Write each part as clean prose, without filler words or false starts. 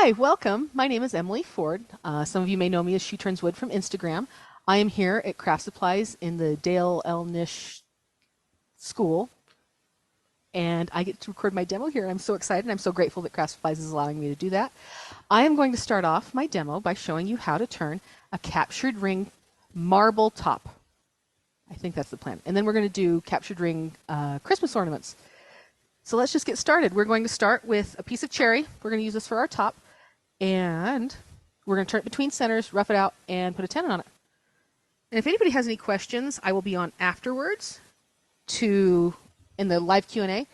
Hi, welcome. My name is Emily Ford. Some of you may know me as Sheturnswood from Instagram. I am here at Craft Supplies in the Dale L. Nish School, and I get to record my demo here. I'm so excited. I'm so grateful that Craft Supplies is allowing me to do that. I am going to start off my demo by showing you how to turn a captured ring marble top. I think that's the plan. And then we're going to do captured ring Christmas ornaments. So let's just get started. We're going to start with a piece of cherry. We're going to use this for our top. And we're going to turn it between centers, rough it out, and put a tenon on it. And if anybody has any questions, I will be on afterwards in the live Q&A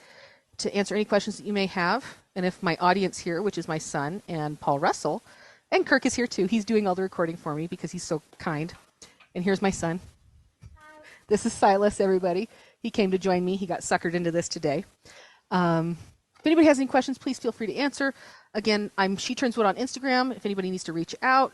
to answer any questions that you may have. And if my audience here, which is my son and Paul Russell, and Kirk is here too. He's doing all the recording for me because he's so kind. And here's my son. This is Silas, everybody. He came to join me. He got suckered into this today. If anybody has any questions, please feel free to answer. Again, I'm Sheturnswood on Instagram. If anybody needs to reach out,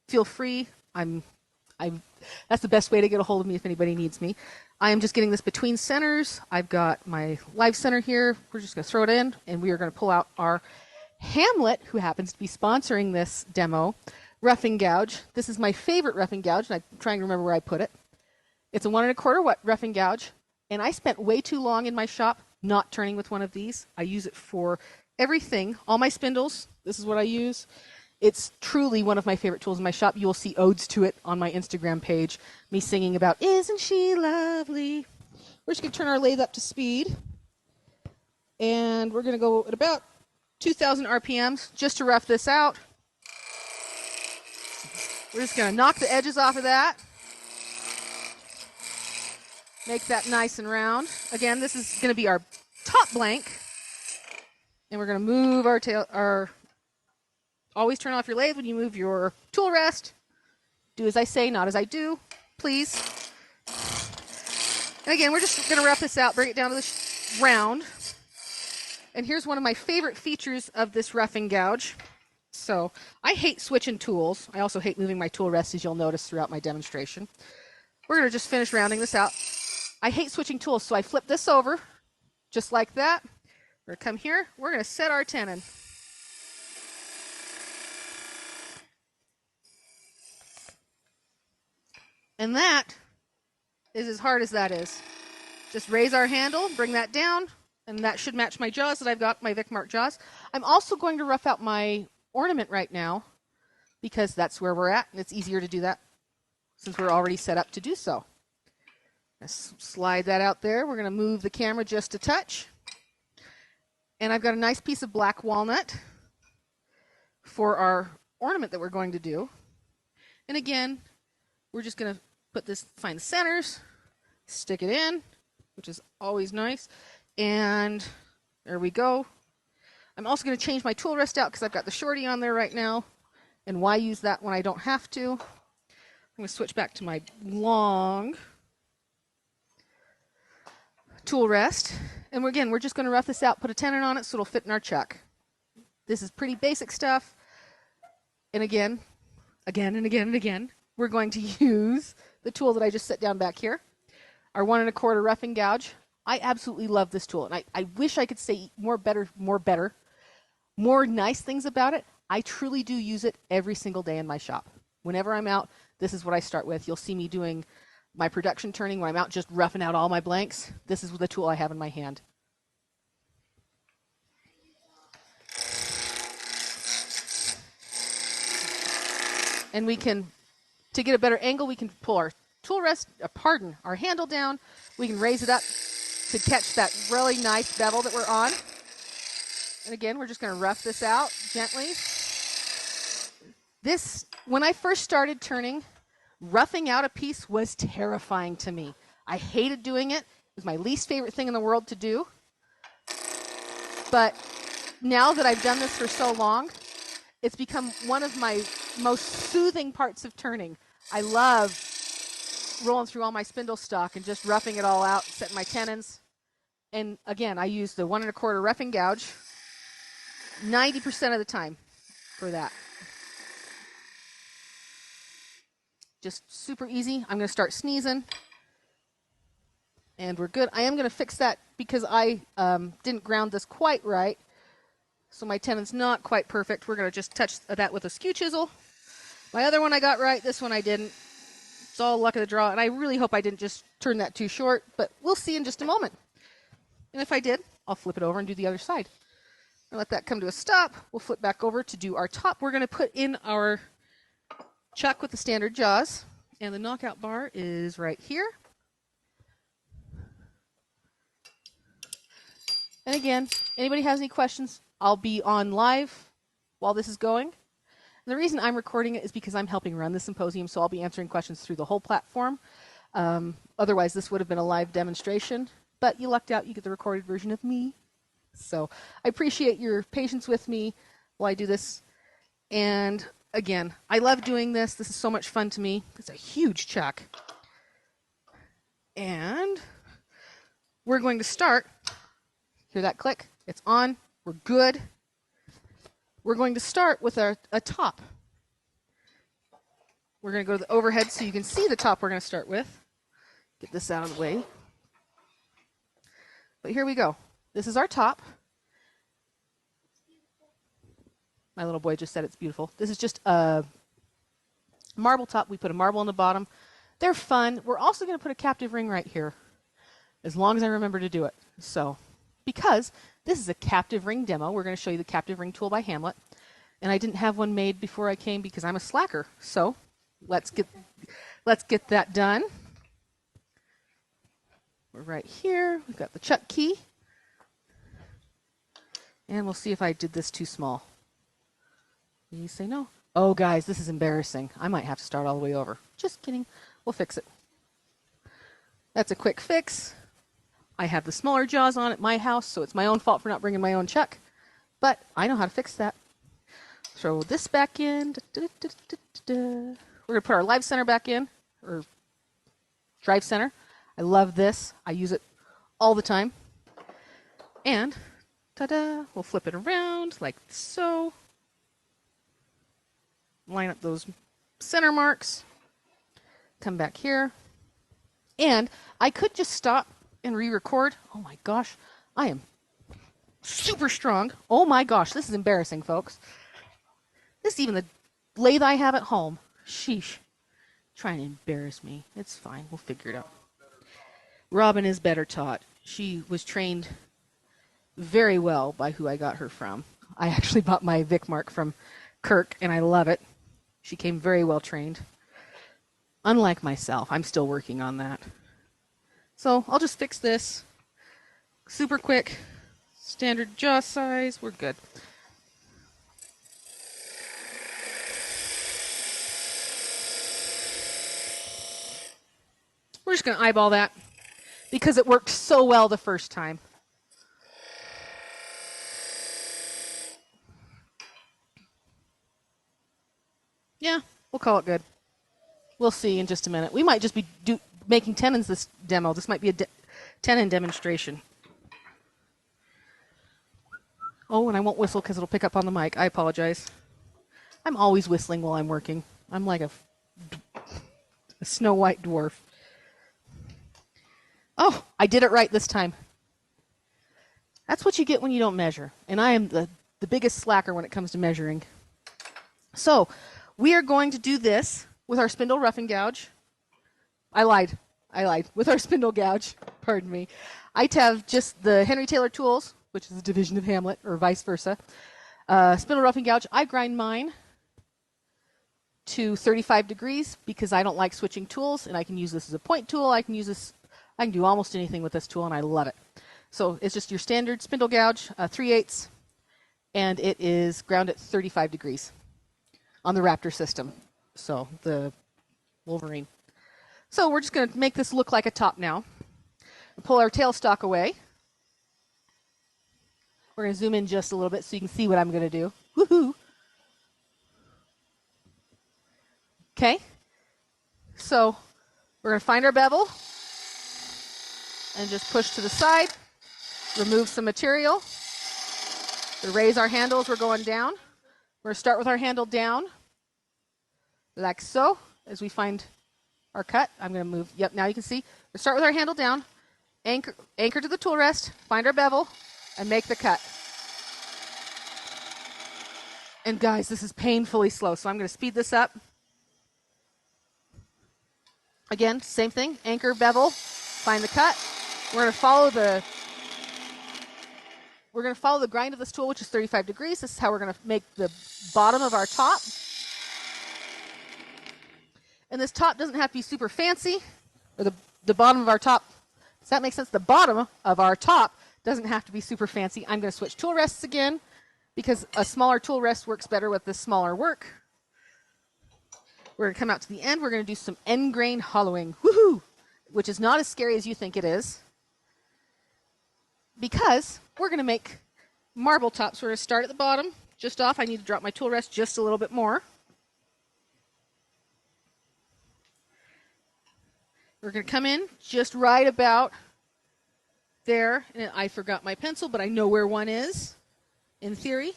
feel free. That's the best way to get a hold of me if anybody needs me. I am just getting this between centers. I've got my live center here. We're just going to throw it in, and we are going to pull out our Hamlet, who happens to be sponsoring this demo, roughing gouge. This is my favorite roughing gouge, and I'm trying to remember where I put it. It's a 1 1/4 roughing gouge, and I spent way too long in my shop not turning with one of these. I use it for everything, all my spindles. This is what I use. It's truly one of my favorite tools in my shop. You will see odes to it on my Instagram page, me singing about, "Isn't she lovely?" We're just going to turn our lathe up to speed, and we're going to go at about 2,000 RPMs just to rough this out. We're just going to knock the edges off of that. Make that nice and round. Again, this is going to be our top blank. And we're going to move always turn off your lathe when you move your tool rest. Do as I say, not as I do, please. And again, we're just going to rough this out, bring it down to the round. And here's one of my favorite features of this roughing gouge. So I hate switching tools. I also hate moving my tool rest, as you'll notice throughout my demonstration. We're going to just finish rounding this out. I hate switching tools, so I flip this over, just like that. We're going to come here. We're going to set our tenon. And that is as hard as that is. Just raise our handle, bring that down, and that should match my jaws that I've got, my Vic Mark jaws. I'm also going to rough out my ornament right now because that's where we're at, and it's easier to do that since we're already set up to do so. Let's slide that out there. We're going to move the camera just a touch. And I've got a nice piece of black walnut for our ornament that we're going to do. And again, we're just going to find the centers, stick it in, which is always nice. And there we go. I'm also going to change my tool rest out because I've got the shorty on there right now. And why use that when I don't have to? I'm going to switch back to my long tool rest. And we're just going to rough this out, put a tenon on it so it'll fit in our chuck. This is pretty basic stuff. And again, we're going to use the tool that I just set down back here, our 1 1/4 roughing gouge. I absolutely love this tool, and I wish I could say more nice things about it. I truly do use it every single day in my shop. Whenever I'm out, this is what I start with. You'll see me doing my production turning when I'm out just roughing out all my blanks. This is the tool I have in my hand. And to get a better angle, we can pull our our handle down. We can raise it up to catch that really nice bevel that we're on. And again, we're just going to rough this out gently. When I first started turning, roughing out a piece was terrifying to me. I hated doing it. It was my least favorite thing in the world to do. But now that I've done this for so long, it's become one of my most soothing parts of turning. I love rolling through all my spindle stock and just roughing it all out, setting my tenons. And again, I use the 1 1/4 roughing gouge 90% of the time for that. Just super easy. I'm going to start sneezing. And we're good. I am going to fix that because I didn't ground this quite right. So my tenon's not quite perfect. We're going to just touch that with a skew chisel. My other one I got right. This one I didn't. It's all luck of the draw. And I really hope I didn't just turn that too short. But we'll see in just a moment. And if I did, I'll flip it over and do the other side. And let that come to a stop. We'll flip back over to do our top. We're going to put in our chuck with the standard jaws. And the knockout bar is right here. And again, anybody has any questions, I'll be on live while this is going. And the reason I'm recording it is because I'm helping run the symposium, so I'll be answering questions through the whole platform. Otherwise, this would have been a live demonstration. But you lucked out. You get the recorded version of me. So I appreciate your patience with me while I do this. And again, I love doing this. This is so much fun to me. It's a huge chuck. And we're going to start. Hear that click? It's on. We're good. We're going to start with a top. We're going to go to the overhead so you can see the top we're going to start with. Get this out of the way. But here we go. This is our top. My little boy just said it's beautiful. This is just a marble top. We put a marble on the bottom. They're fun. We're also going to put a captive ring right here, as long as I remember to do it. So, because this is a captive ring demo, we're going to show you the captive ring tool by Hamlet. And I didn't have one made before I came because I'm a slacker. So, let's get that done. We're right here. We've got the chuck key. And we'll see if I did this too small. You say no. Oh, guys, this is embarrassing. I might have to start all the way over. Just kidding. We'll fix it. That's a quick fix. I have the smaller jaws on at my house, so it's my own fault for not bringing my own chuck. But I know how to fix that. Throw this back in. We're going to put our live center back in, or drive center. I love this. I use it all the time. And, ta-da, we'll flip it around like so. Line up those center marks. Come back here. And I could just stop and re-record. Oh my gosh, I am super strong. Oh my gosh, this is embarrassing, folks. This is even the lathe I have at home. Sheesh. Trying to embarrass me. It's fine. We'll figure it out. Robin is better taught. She was trained very well by who I got her from. I actually bought my Vic mark from Kirk, and I love it. She came very well trained. Unlike myself, I'm still working on that. So I'll just fix this. Super quick. Standard jaw size. We're good. We're just going to eyeball that because it worked so well the first time. Yeah, we'll call it good. We'll see in just a minute. We might just be making tenons this demo. This might be a tenon demonstration. Oh, and I won't whistle because it'll pick up on the mic. I apologize. I'm always whistling while I'm working. I'm like a Snow White dwarf. Oh, I did it right this time. That's what you get when you don't measure. And I am the biggest slacker when it comes to measuring. So, we are going to do this with our spindle rough and gouge. I lied. With our spindle gouge. Pardon me. I have just the Henry Taylor tools, which is a division of Hamlet, or vice versa. Spindle rough and gouge. I grind mine to 35 degrees because I don't like switching tools, and I can use this as a point tool. I can do almost anything with this tool, and I love it. So it's just your standard spindle gouge, 3/8, and it is ground at 35 degrees on the Raptor system. So the Wolverine. So we're just going to make this look like a top now. We'll pull our tailstock away. We're going to zoom in just a little bit so you can see what I'm going to do. Woohoo! Okay. So we're going to find our bevel and just push to the side. Remove some material. To raise our handles, we're going down. We're going to start with our handle down, like so, as we find our cut. I'm going to move. Yep, now you can see. We'll start with our handle down, anchor to the tool rest, find our bevel, and make the cut. And guys, this is painfully slow, so I'm going to speed this up. Again, same thing, anchor, bevel, find the cut. We're going to follow the grind of this tool, which is 35 degrees. This is how we're going to make the bottom of our top. And this top doesn't have to be super fancy, or the bottom of our top. Does that make sense? The bottom of our top doesn't have to be super fancy. I'm going to switch tool rests again because a smaller tool rest works better with this smaller work. We're going to come out to the end. We're going to do some end grain hollowing, woohoo, which is not as scary as you think it is, because we're going to make marble tops. We're going to start at the bottom, just off. I need to drop my tool rest just a little bit more. We're going to come in just right about there. And I forgot my pencil, but I know where one is, in theory.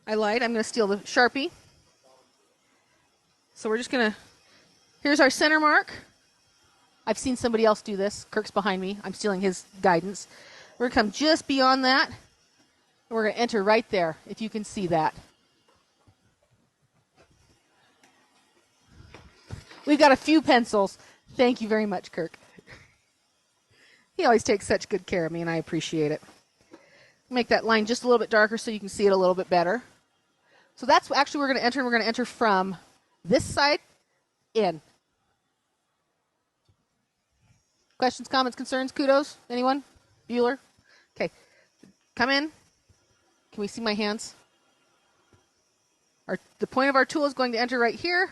I lied. I'm going to steal the Sharpie. So we're just going to, here's our center mark. I've seen somebody else do this. Kirk's behind me. I'm stealing his guidance. We're going to come just beyond that. And we're going to enter right there, if you can see that. We've got a few pencils. Thank you very much, Kirk. He always takes such good care of me, and I appreciate it. Make that line just a little bit darker so you can see it a little bit better. So that's actually we're going to enter, and we're going to enter from this side in. Questions, comments, concerns, kudos? Anyone? Bueller? Okay. Come in. Can we see my hands? The point of our tool is going to enter right here.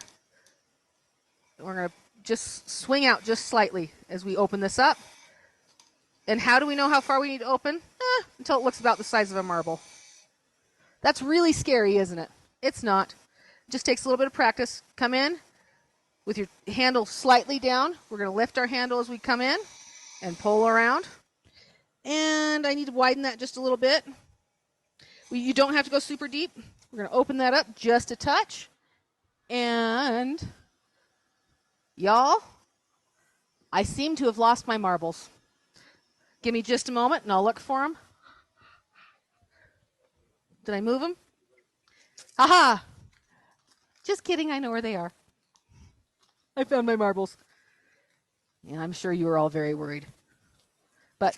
And we're going to just swing out just slightly as we open this up. And how do we know how far we need to open? Until it looks about the size of a marble. That's really scary, isn't it? It's not. It just takes a little bit of practice. Come in with your handle slightly down. We're going to lift our handle as we come in and pull around. And I need to widen that just a little bit. You don't have to go super deep. We're going to open that up just a touch. And y'all, I seem to have lost my marbles. Give me just a moment and I'll look for them. Did I move them? Haha! Just kidding, I know where they are. I found my marbles. Yeah, I'm sure you were all very worried. But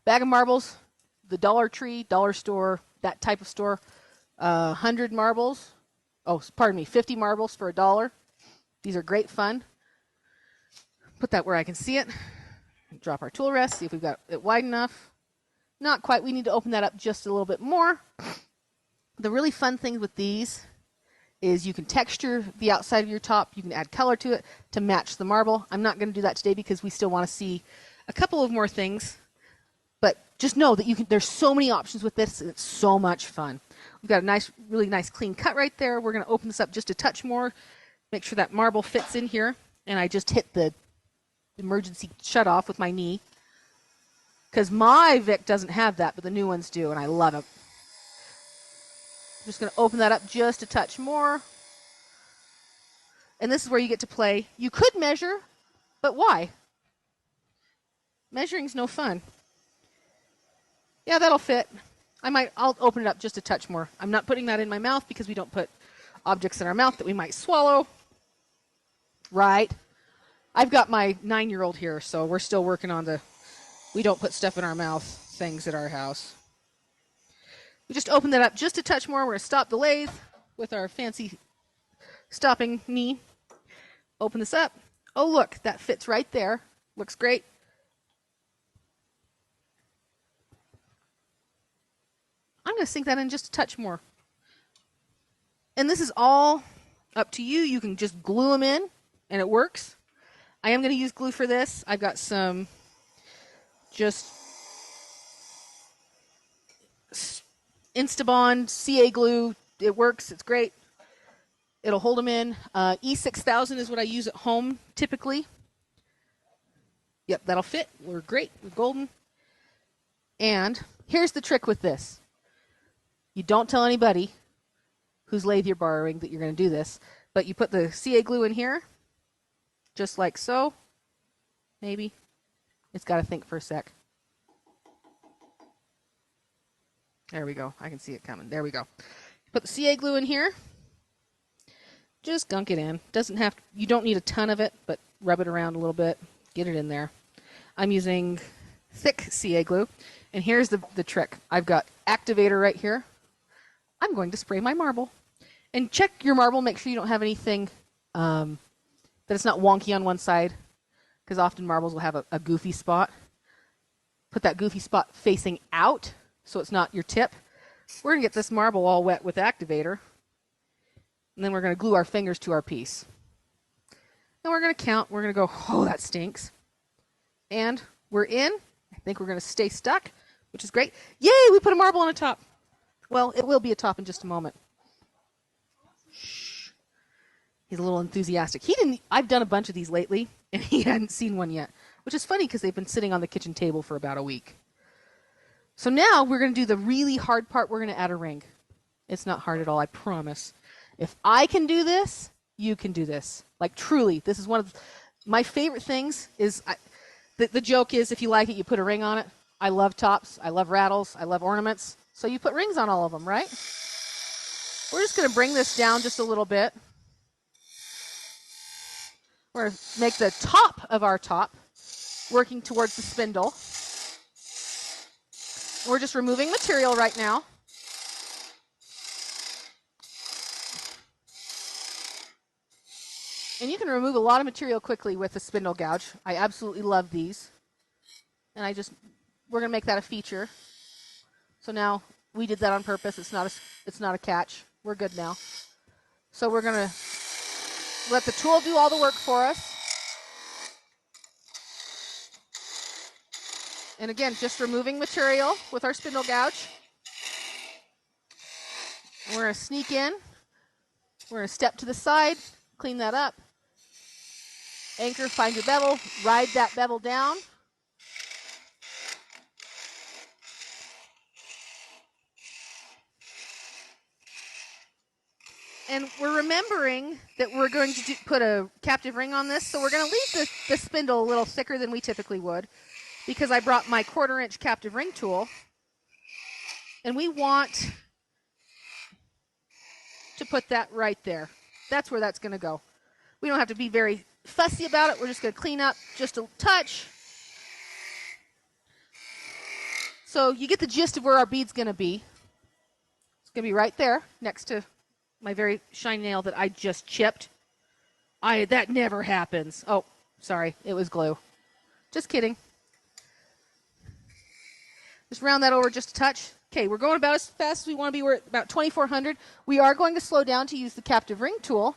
bag of marbles, the Dollar Tree, dollar store, that type of store, 100 marbles. Oh, pardon me, 50 marbles for $1. These are great fun. Put that where I can see it. Drop our tool rest, see if we've got it wide enough. Not quite. We need to open that up just a little bit more. The really fun thing with these is you can texture the outside of your top. You can add color to it to match the marble. I'm not going to do that today because we still want to see a couple of more things. But just know that there's so many options with this, and it's so much fun. We've got a nice, really nice clean cut right there. We're going to open this up just a touch more. Make sure that marble fits in here. And I just hit the emergency shut off with my knee. Because my Vic doesn't have that, but the new ones do, and I love it. Just going to open that up just a touch more. And this is where you get to play. You could measure, but why? Measuring's no fun. Yeah, that'll fit. I'll open it up just a touch more. I'm not putting that in my mouth because we don't put objects in our mouth that we might swallow. Right. I've got my 9-year-old here, so we're still working on we don't put stuff in our mouth things at our house. We just open that up just a touch more. We're going to stop the lathe with our fancy stopping knee. Open this up. Oh, look, that fits right there. Looks great. I'm going to sink that in just a touch more. And this is all up to you. You can just glue them in, and it works. I am going to use glue for this. I've got some just Instabond CA glue. It works. It's great. It'll hold them in. E6000 is what I use at home typically. Yep, that'll fit. We're great. We're golden. And here's the trick with this. You don't tell anybody whose lathe you're borrowing that you're going to do this, but you put the CA glue in here, just like so. Maybe. It's got to think for a sec. There we go. I can see it coming. There we go. Put the CA glue in here. Just gunk it in. You don't need a ton of it, but rub it around a little bit. Get it in there. I'm using thick CA glue. And here's the trick. I've got activator right here. I'm going to spray my marble. And check your marble. Make sure you don't have anything that it's not wonky on one side, because often marbles will have a goofy spot. Put that goofy spot facing out so it's not your tip. We're going to get this marble all wet with activator. And then we're going to glue our fingers to our piece. And we're going to count. We're going to go, oh, that stinks. And we're in. I think we're going to stay stuck, which is great. Yay, we put a marble on a top. Well, it will be a top in just a moment. Shh. He's a little enthusiastic. I've done a bunch of these lately, and he hadn't seen one yet, which is funny because they've been sitting on the kitchen table for about a week. So now we're going to do the really hard part. We're going to add a ring. It's not hard at all, I promise. If I can do this, you can do this. Like, truly, this is one of my favorite things. The joke is, if you like it, you put a ring on it. I love tops. I love rattles. I love ornaments. So you put rings on all of them, right? We're just going to bring this down just a little bit. We're going to make the top of our top working towards the spindle. We're just removing material right now. And you can remove a lot of material quickly with a spindle gouge. I absolutely love these. And we're going to make that a feature. So now we did that on purpose. It's not a catch. We're good now. So we're going to let the tool do all the work for us. And again, just removing material with our spindle gouge. We're going to sneak in. We're going to step to the side, clean that up. Anchor, find your bevel, ride that bevel down. And we're remembering that we're going to put a captive ring on this, so we're going to leave the spindle a little thicker than we typically would, because I brought my 1/4-inch captive ring tool, and we want to put that right there. That's where that's going to go. We don't have to be very fussy about it. We're just going to clean up just a touch. So you get the gist of where our bead's going to be. It's going to be right there next to my very shiny nail that I just chipped. That never happens. Oh, sorry. It was glue. Just kidding. Just round that over just a touch. Okay, we're going about as fast as we want to be. We're at about 2,400. We are going to slow down to use the captive ring tool.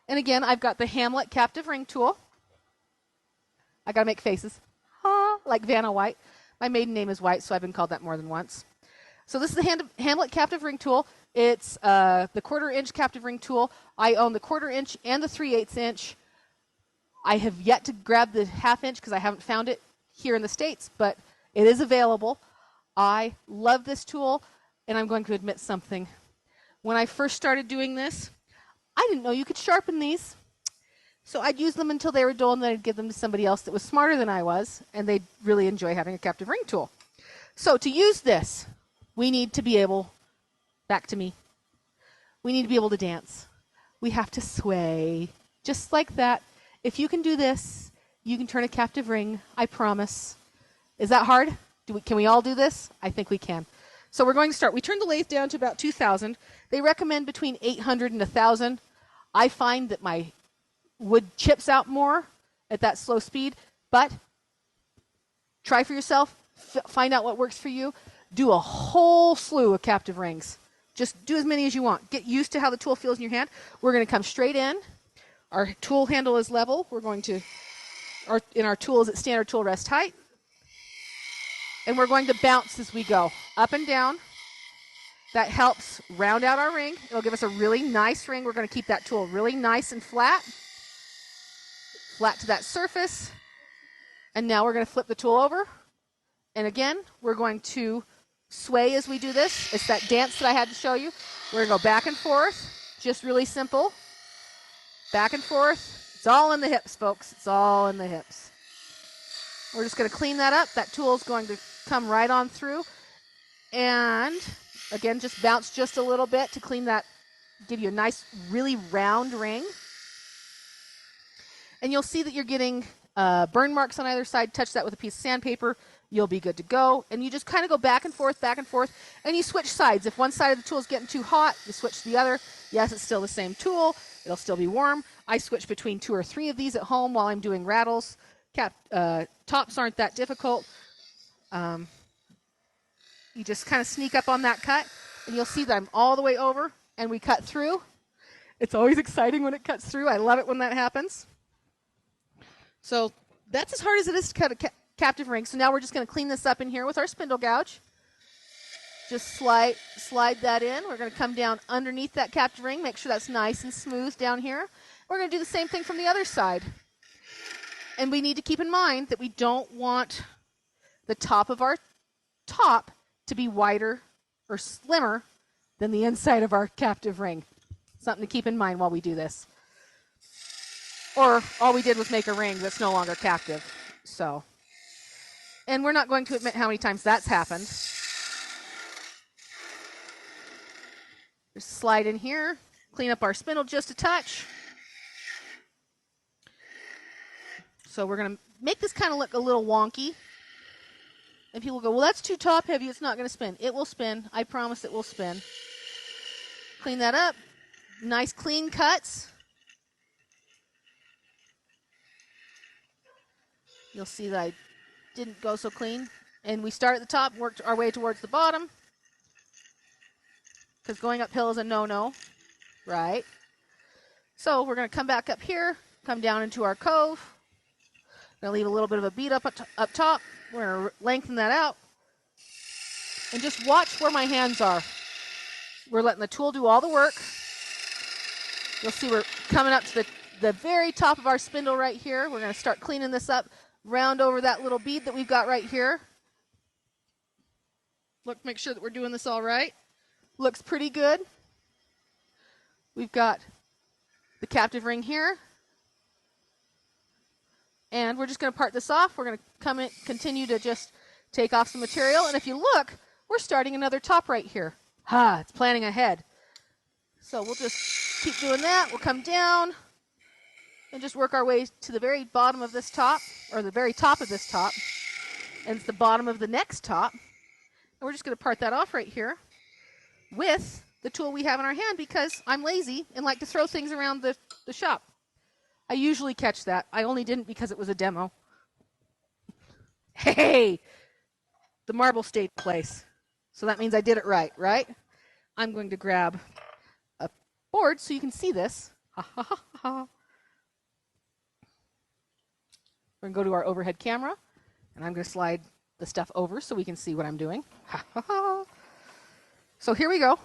And again, I've got the Hamlet Captive Ring tool. I got to make faces. Like Vanna White. My maiden name is White, so I've been called that more than once. So this is the Hamlet Captive Ring tool. It's the 1/4-inch captive ring tool. I own the 1/4-inch and the 3/8 inch. I have yet to grab the 1/2 inch because I haven't found it here in the States, but it is available. I love this tool, and I'm going to admit something. When I first started doing this, I didn't know you could sharpen these. So I'd use them until they were dull, and then I'd give them to somebody else that was smarter than I was, and they'd really enjoy having a captive ring tool. So to use this, we need to be able, back to me, we need to be able to dance. We have to sway, just like that. If you can do this, you can turn a captive ring, I promise. Is that hard? Can we all do this? I think we can. So we're going to start. We turned the lathe down to about 2,000. They recommend between 800 and 1,000. I find that my wood chips out more at that slow speed, but try for yourself. Find out what works for you. Do a whole slew of captive rings. Just do as many as you want. Get used to how the tool feels in your hand. We're going to come straight in. Our tool handle is level. We're going to, in our tool is at standard tool rest height. And we're going to bounce as we go, up and down. That helps round out our ring. It'll give us a really nice ring. We're going to keep that tool really nice and flat. Flat to that surface. And now we're going to flip the tool over. And again, we're going to sway as we do this. It's that dance that I had to show you. We're going to go back and forth. Just really simple. Back and forth. It's all in the hips, folks. It's all in the hips. We're just going to clean that up. That tool is going to come right on through. And Again, just bounce just a little bit to clean that, give you a nice, really round ring. And you'll see that you're getting burn marks on either side. Touch that with a piece of sandpaper. You'll be good to go. And you just kind of go back and forth, and you switch sides. If one side of the tool is getting too hot, you switch to the other. Yes, it's still the same tool. It'll still be warm. I switch between 2 or 3 of these at home while I'm doing rattles. Tops aren't that difficult. You just kind of sneak up on that cut, and you'll see that I'm all the way over, and we cut through. It's always exciting when it cuts through. I love it when that happens. So that's as hard as it is to cut a captive ring. So now we're just going to clean this up in here with our spindle gouge. Just slide that in. We're going to come down underneath that captive ring, make sure that's nice and smooth down here. We're going to do the same thing from the other side. And we need to keep in mind that we don't want the top of our top to be wider or slimmer than the inside of our captive ring. Something to keep in mind while we do this. Or all we did was make a ring that's no longer captive. So, and we're not going to admit how many times that's happened. Just slide in here, clean up our spindle just a touch. So we're going to make this kind of look a little wonky. And people go, well, that's too top heavy. It's not going to spin. It will spin. I promise it will spin. Clean that up. Nice clean cuts. You'll see that I didn't go so clean. And we start at the top, work our way towards the bottom. Because going uphill is a no-no. Right? So we're going to come back up here, come down into our cove. Going to leave a little bit of a bead up top. We're going to lengthen that out. And just watch where my hands are. We're letting the tool do all the work. You'll see we're coming up to the very top of our spindle right here. We're going to start cleaning this up. Round over that little bead that we've got right here. Look, make sure that we're doing this all right. Looks pretty good. We've got the captive ring here. And we're just going to part this off. We're going to continue to just take off some material. And if you look, we're starting another top right here. It's planning ahead. So we'll just keep doing that. We'll come down and just work our way to the very bottom of this top, or the very top of this top. And it's the bottom of the next top. And we're just going to part that off right here with the tool we have in our hand because I'm lazy and like to throw things around the shop. I usually catch that. I only didn't because it was a demo. Hey! The marble stayed in place. So that means I did it right, right? I'm going to grab a board so you can see this. Ha ha ha ha. We're going to go to our overhead camera, and I'm going to slide the stuff over so we can see what I'm doing. Ha ha ha. So here we go.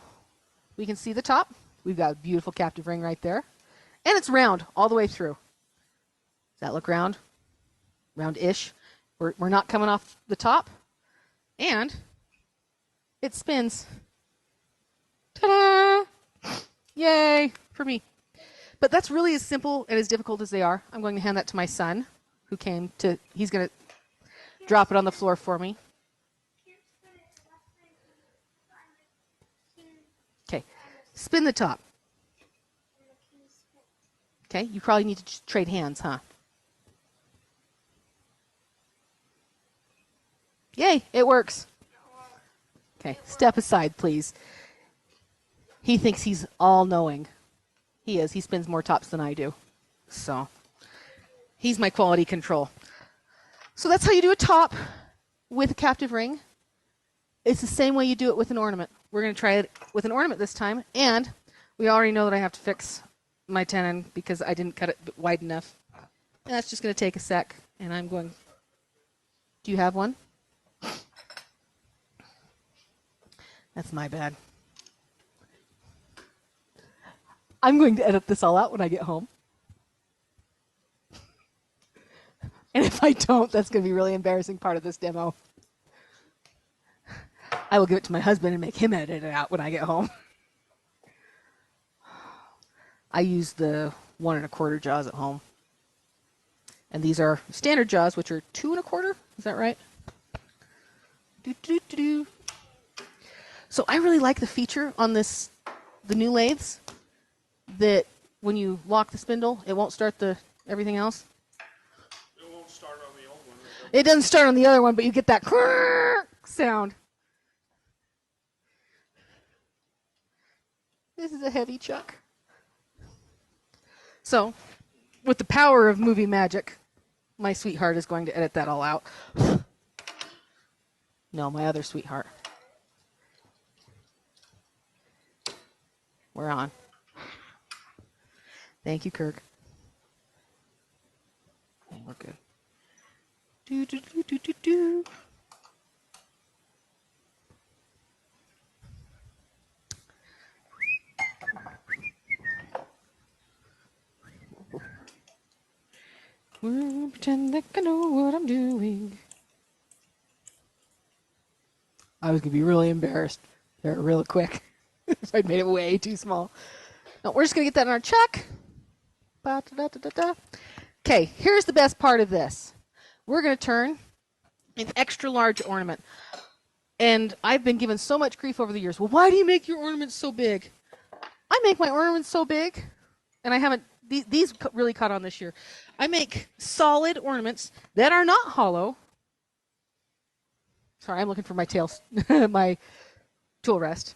We can see the top. We've got a beautiful captive ring right there. And it's round all the way through. Does that look round? Round-ish. We're not coming off the top. And it spins. Ta-da! Yay for me. But that's really as simple and as difficult as they are. I'm going to hand that to my son, who he's going to drop it on the floor for me. Okay, spin the top. Okay, you probably need to trade hands, huh? Yay, it works. Okay, step aside, please. He thinks he's all-knowing. He is. He spins more tops than I do. So, he's my quality control. So that's how you do a top with a captive ring. It's the same way you do it with an ornament. We're going to try it with an ornament this time, and we already know that I have to fix my tenon because I didn't cut it wide enough. And that's just going to take a sec, and I'm going... Do you have one? That's my bad. I'm going to edit this all out when I get home. And if I don't, that's going to be a really embarrassing part of this demo. I will give it to my husband and make him edit it out when I get home. I use the 1 1/4 jaws at home. And these are standard jaws, which are 2 1/4. Is that right? Do. So I really like the feature on the new lathes, that when you lock the spindle, it won't start everything else. It won't start on the old one. It doesn't start on the other one, but you get that sound. This is a heavy chuck. So, with the power of movie magic, my sweetheart is going to edit that all out. No, my other sweetheart. We're on. Thank you, Kirk. Okay, we're good. Do, do, do, do, do, do. Pretend like I know what I'm doing. I was going to be really embarrassed there real quick if I'd made it way too small. No, we're just going to get that in our chuck. Okay, here's the best part of this. We're going to turn an extra large ornament. And I've been given so much grief over the years. Well, why do you make your ornaments so big? I make my ornaments so big, and I haven't, these really caught on this year. I make solid ornaments that are not hollow. Sorry, I'm looking for my my tool rest.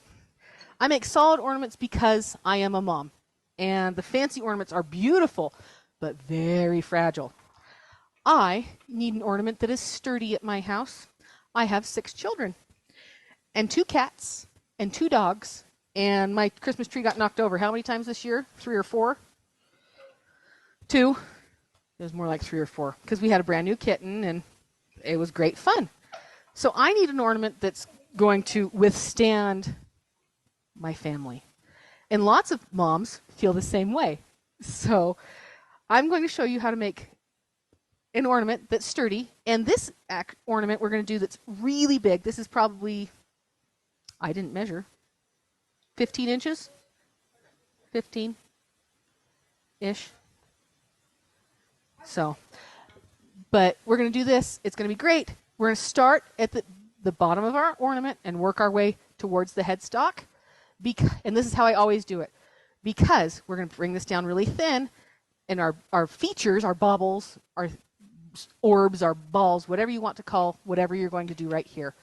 I make solid ornaments because I am a mom. And the fancy ornaments are beautiful, but very fragile. I need an ornament that is sturdy at my house. I have 6 children, and 2 cats, and 2 dogs, and my Christmas tree got knocked over. How many times this year? 3 or 4? 2. It was more like 3 or 4, because we had a brand new kitten, and it was great fun. So I need an ornament that's going to withstand my family. And lots of moms feel the same way. So I'm going to show you how to make an ornament that's sturdy. And this ornament we're going to do that's really big. This is probably, I didn't measure, 15 inches? 15-ish. So, but we're going to do this. It's going to be great. We're going to start at the bottom of our ornament and work our way towards the headstock. And this is how I always do it. Because we're going to bring this down really thin, and our features, our baubles, our orbs, our balls, whatever you want to call whatever you're going to do right here.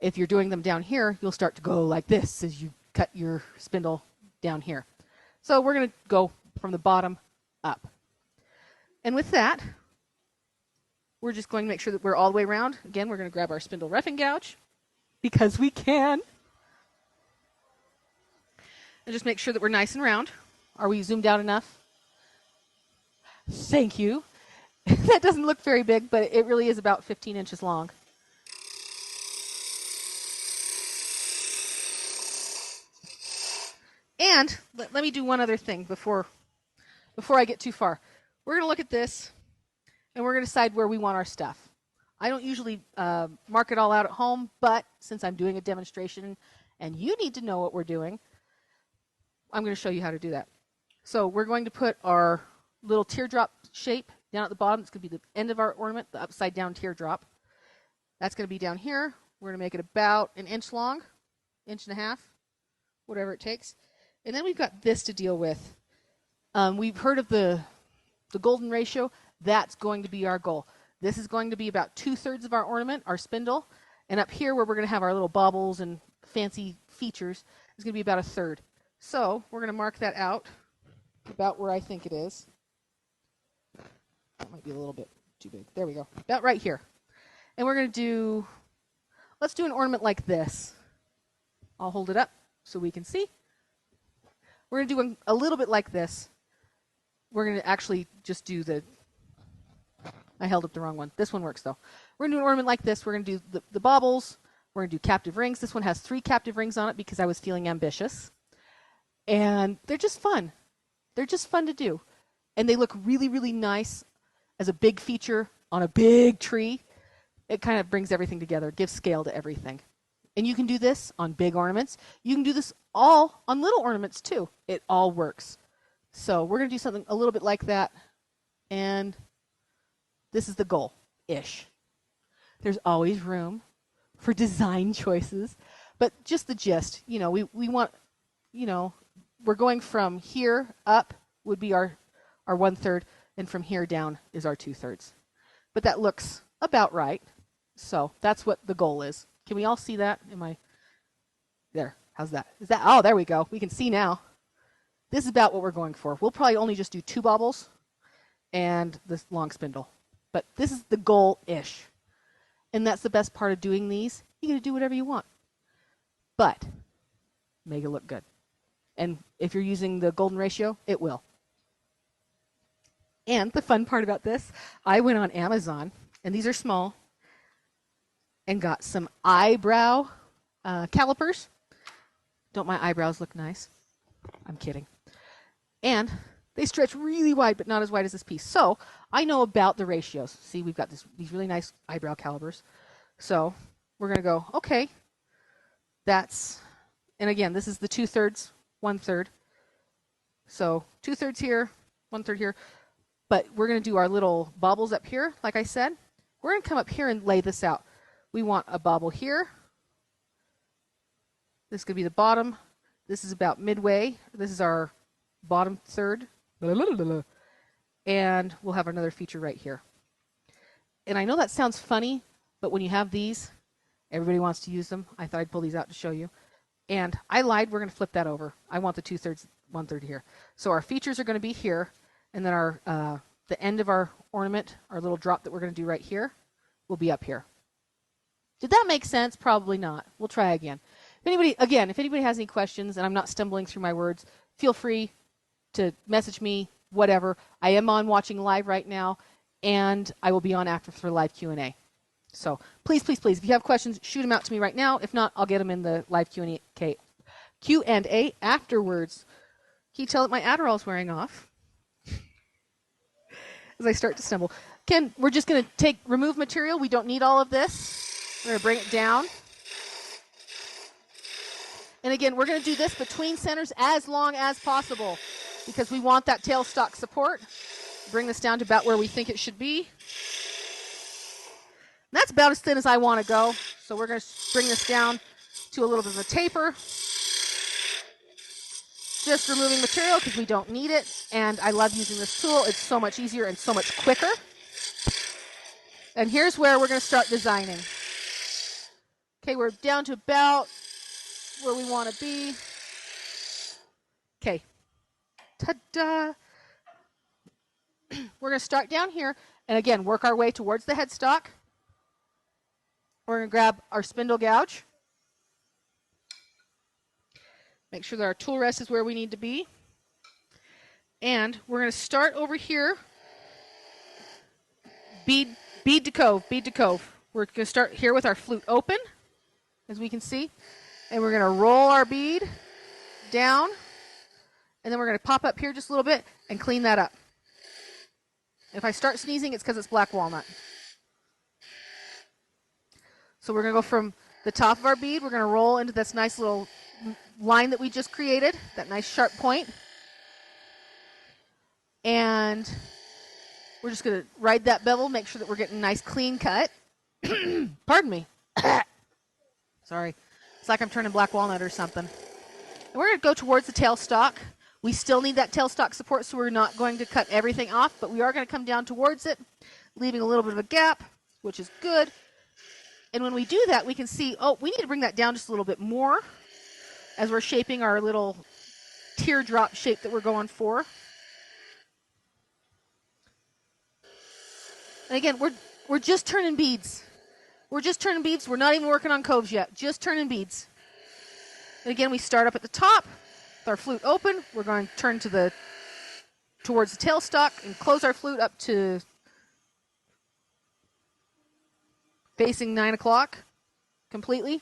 If you're doing them down here, you'll start to go like this as you cut your spindle down here. So we're going to go from the bottom up. And with that, we're just going to make sure that we're all the way around. Again, we're going to grab our spindle roughing gouge, because we can. And just make sure that we're nice and round. Are we zoomed out enough? Thank you. That doesn't look very big, but it really is about 15 inches long. And let me do one other thing before I get too far. We're going to look at this, and we're going to decide where we want our stuff. I don't usually mark it all out at home, but since I'm doing a demonstration and you need to know what we're doing, I'm going to show you how to do that. So we're going to put our little teardrop shape down at the bottom. It's going to be the end of our ornament, the upside down teardrop. That's going to be down here. We're going to make it about 1 inch long, 1.5 inches, whatever it takes. And then we've got this to deal with. We've heard of the golden ratio. That's going to be our goal. This is going to be about 2/3 of our ornament, our spindle. And up here where we're going to have our little baubles and fancy features is going to be about 1/3. So we're going to mark that out about where I think it is. That might be a little bit too big. There we go. About right here. And we're going to let's do an ornament like this. I'll hold it up so we can see. We're going to do a little bit like this. We're going to actually just do I held up the wrong one. This one works though. We're going to do an ornament like this. We're going to do the baubles. We're going to do captive rings. This one has 3 captive rings on it because I was feeling ambitious. And they're just fun. They're just fun to do. And they look really, really nice as a big feature on a big tree. It kind of brings everything together. It gives scale to everything. And you can do this on big ornaments. You can do this all on little ornaments too. It all works. So we're going to do something a little bit like that. And this is the goal-ish. There's always room for design choices. But just the gist, we want, we're going from here up would be our 1/3, and from here down is our 2/3. But that looks about right. So that's what the goal is. Can we all see that? There? How's that? Oh, there we go. We can see now. This is about what we're going for. We'll probably only just do 2 baubles and this long spindle. But this is the goal-ish. And that's the best part of doing these. You get to do whatever you want. But make it look good. And if you're using the golden ratio, it will. And the fun part about this, I went on Amazon, and these are small, and got some eyebrow calipers. Don't my eyebrows look nice? I'm kidding. And they stretch really wide, but not as wide as this piece. So I know about the ratios. See, we've got these really nice eyebrow calipers. So we're going to go, okay, and again, this is the 2/3, 1/3. So 2/3 here, 1/3 here. But we're going to do our little baubles up here, like I said. We're going to come up here and lay this out. We want a bauble here. This could be the bottom. This is about midway. This is our bottom third. And we'll have another feature right here. And I know that sounds funny, but when you have these, everybody wants to use them. I thought I'd pull these out to show you. And I lied. We're going to flip that over. I want the 2/3, 1/3 here. So our features are going to be here. And then the end of our ornament, our little drop that we're going to do right here, will be up here. Did that make sense? Probably not. We'll try again. If anybody has any questions and I'm not stumbling through my words, feel free to message me, whatever. I am on watching live right now, and I will be on after for live Q&A. So please, please, please, if you have questions, shoot them out to me right now. If not, I'll get them in the live Q&A afterwards. Can you tell that my Adderall's wearing off? As I start to stumble. Ken, we're just going to remove material. We don't need all of this. We're going to bring it down. And again, we're going to do this between centers as long as possible because we want that tailstock support. Bring this down to about where we think it should be. And that's about as thin as I want to go. So we're going to bring this down to a little bit of a taper. Just removing material because we don't need it. And I love using this tool. It's so much easier and so much quicker. And here's where we're going to start designing. Okay, we're down to about where we want to be. Okay. Ta-da! We're going to start down here and again work our way towards the headstock. We're going to grab our spindle gouge. Make sure that our tool rest is where we need to be. And we're going to start over here. Bead to cove, bead to cove. We're going to start here with our flute open, as we can see. And we're going to roll our bead down. And then we're going to pop up here just a little bit and clean that up. If I start sneezing, it's because it's black walnut. So we're going to go from the top of our bead. We're going to roll into this nice little line that we just created, that nice sharp point. And we're just going to ride that bevel, make sure that we're getting a nice clean cut. Pardon me. Sorry. It's like I'm turning black walnut or something. And we're going to go towards the tailstock. We still need that tailstock support, so we're not going to cut everything off, but we are going to come down towards it, leaving a little bit of a gap, which is good. And when we do that, we can see, we need to bring that down just a little bit more as we're shaping our little teardrop shape that we're going for. And again, we're just turning beads. We're just turning beads. We're not even working on coves yet. Just turning beads. And again, we start up at the top with our flute open. We're going to turn towards the tailstock and close our flute up to facing 9 o'clock completely.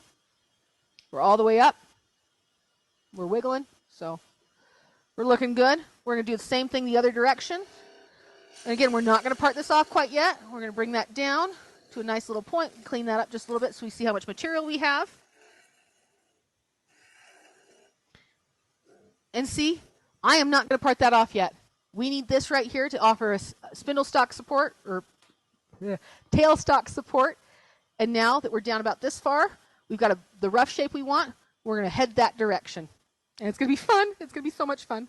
We're all the way up. We're wiggling, so we're looking good. We're going to do the same thing the other direction. And again, we're not going to part this off quite yet. We're going to bring that down to a nice little point, clean that up just a little bit so we see how much material we have. And see, I am not going to part that off yet. We need this right here to offer us spindle stock support or tail stock support. And now that we're down about this far, we've got the rough shape we want. We're going to head that direction. And it's going to be fun. It's going to be so much fun.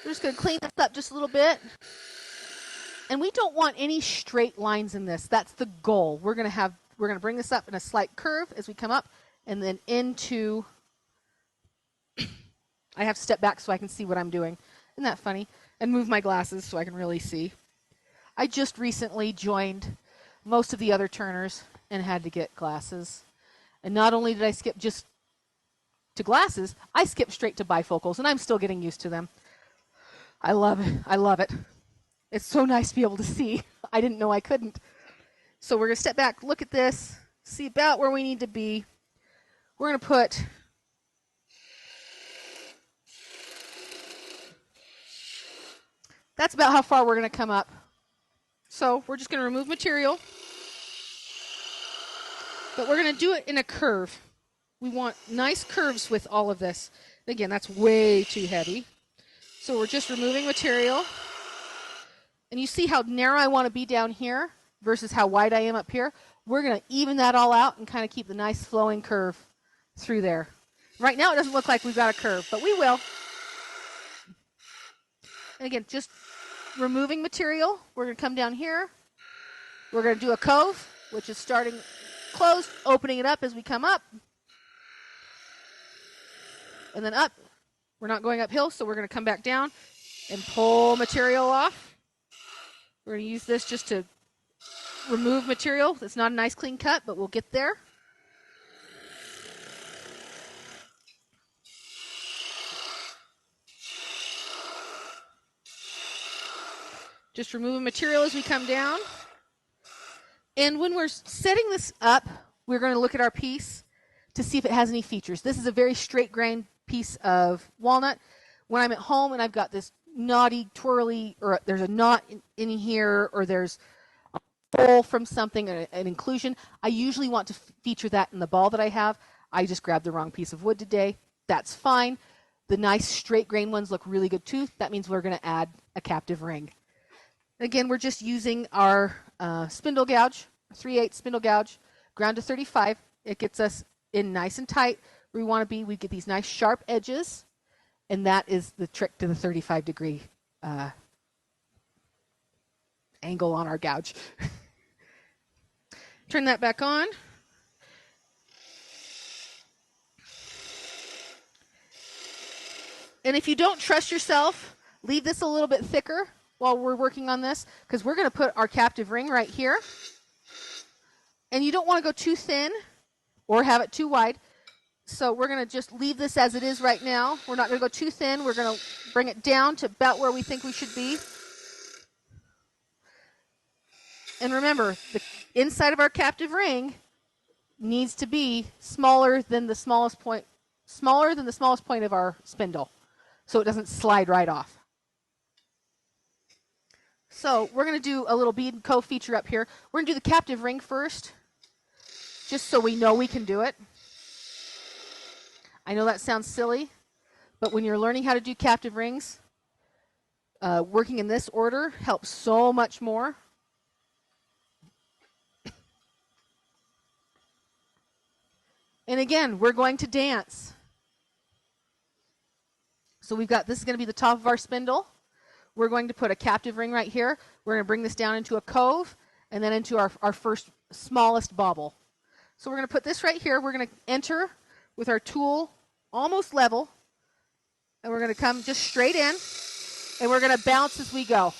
We're just going to clean this up just a little bit. And we don't want any straight lines in this. That's the goal. We're going to bring this up in a slight curve as we come up and then into I have to step back so I can see what I'm doing. Isn't that funny? And move my glasses so I can really see. I just recently joined most of the other turners and had to get glasses. And not only did I skip just to glasses, I skipped straight to bifocals, and I'm still getting used to them. I love it. I love it. It's so nice to be able to see. I didn't know I couldn't. So we're going to step back, look at this, see about where we need to be. We're going to put that's about how far we're going to come up. So we're just going to remove material. But we're going to do it in a curve. We want nice curves with all of this. Again, that's way too heavy. So we're just removing material. And you see how narrow I want to be down here versus how wide I am up here. We're going to even that all out and kind of keep the nice flowing curve through there. Right now it doesn't look like we've got a curve, but we will. And again, just removing material. We're going to come down here. We're going to do a cove, which is starting closed, opening it up as we come up. And then up. We're not going uphill, so we're going to come back down and pull material off. We're going to use this just to remove material. It's not a nice clean cut, but we'll get there. Just removing material as we come down. And when we're setting this up, we're going to look at our piece to see if it has any features. This is a very straight grain piece of walnut. When I'm at home and I've got this knotty, twirly, or there's a knot in here, or there's a hole from something, an inclusion, I usually want to feature that in the ball that I have. I just grabbed the wrong piece of wood today. That's fine. The nice straight grain ones look really good too. That means we're going to add a captive ring. Again, we're just using our spindle gouge, 3/8 spindle gouge, ground to 35. It gets us in nice and tight where we want to be. We get these nice sharp edges, and that is the trick to the 35-degree angle on our gouge. Turn that back on. And if you don't trust yourself, leave this a little bit thicker while we're working on this, because we're going to put our captive ring right here. And you don't want to go too thin or have it too wide. So we're going to just leave this as it is right now. We're not going to go too thin. We're going to bring it down to about where we think we should be. And remember, the inside of our captive ring needs to be smaller than the smallest point of our spindle, so it doesn't slide right off. So we're going to do a little bead and cove feature up here. We're going to do the captive ring first, just so we know we can do it. I know that sounds silly, but when you're learning how to do captive rings, working in this order helps so much more. And again, we're going to dance. So we've got, this is going to be the top of our spindle. We're going to put a captive ring right here. We're going to bring this down into a cove and then into our first smallest bobble. So we're going to put this right here. We're going to enter with our tool almost level. And we're going to come just straight in. And we're going to bounce as we go.